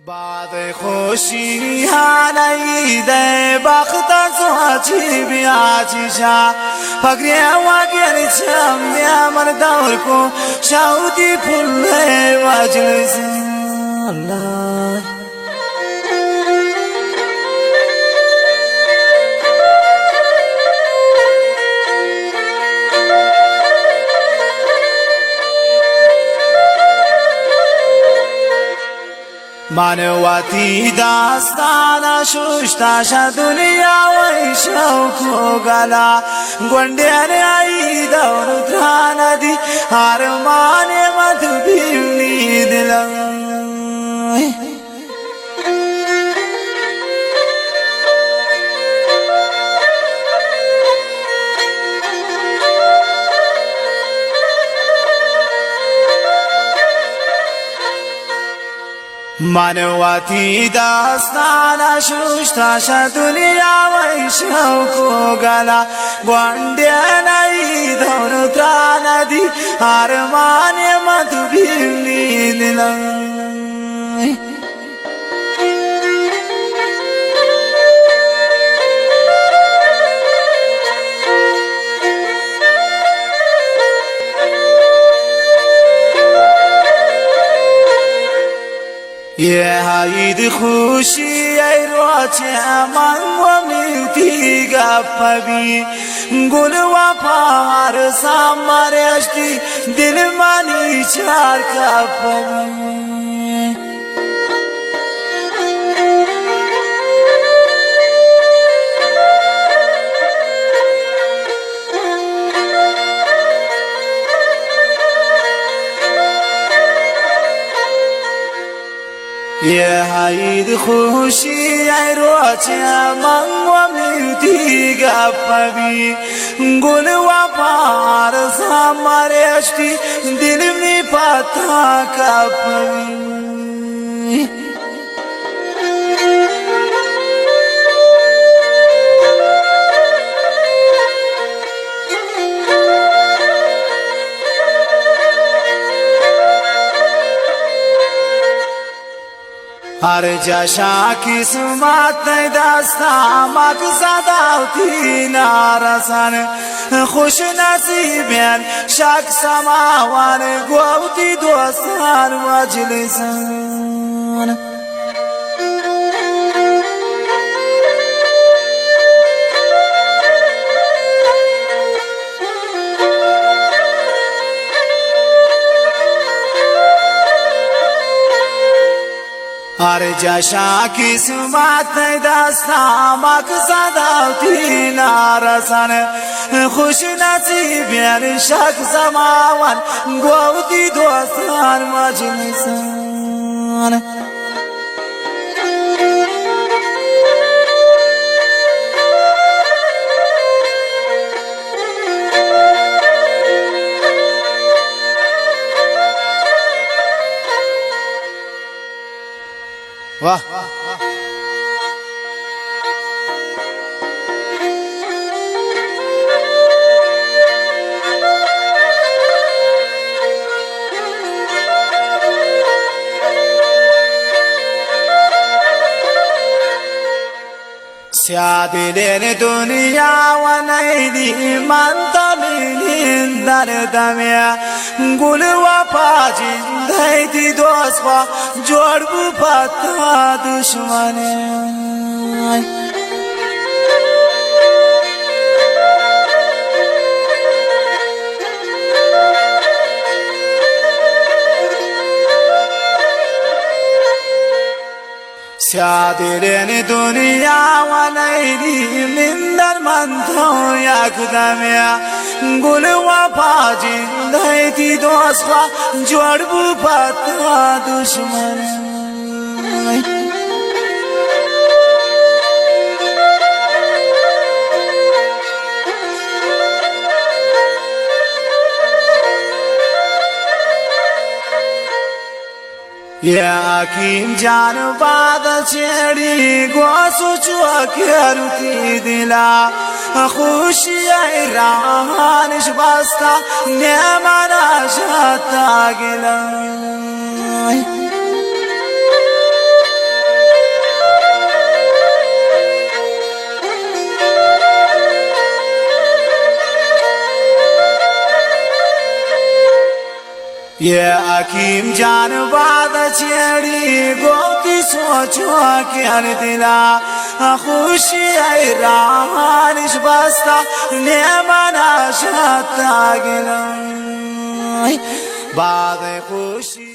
بعد خوشی هنایده بخت زواجی بیاچی شا پگری واقعی چم میامر دور کو شاودی پول واجلس الله مانواتی داستانا شوشتا شا دنیا وی شوکو گلا گوندین ای دور ترانا دی هرمان مت بیونی دلم مانواتی داستانا شوشتا شا دنیا وی شوکو گلا گوندین ای دور ترانا دی هرمان مت بیونی دلم هاید خوشی ای روچه من و میوتی گفبی گل و پار سامرشتی دل منی چار کفبی هاید خوشی ای روچه من و میوتی گفبی گل و پار سامرشتی دل می پتا کفبی هر جاشا قسمت دستا مقصد آوتی نارسان خوش نصیبین شک سماوان گوتی دوستان مجلسان هر جاشا قسمت دستا مقصد آوتی نارسان خوش نصیبین شک سماوان گوتی دوستان مجلسان واه سیادلین دنیا و نیلی من تمینین در دمیا گل و پاجین دیتی دوست و جوڑ بو پتا دشمنی سیادلین دنیا و نیلی من در من تو یک دمیا گل و پاجین دیتی دوست و جوڑ بو پتا دشمنی یاکیم جان باد چیری گوسو چوکرتی دلا خوشی ایرانش بستا نمانا شتا گلای يا أكيم جان بعد تيري قوتي سوچوا كان دلا خوشي ايرانش بستا نعمنا شتا گلم بعد خوشي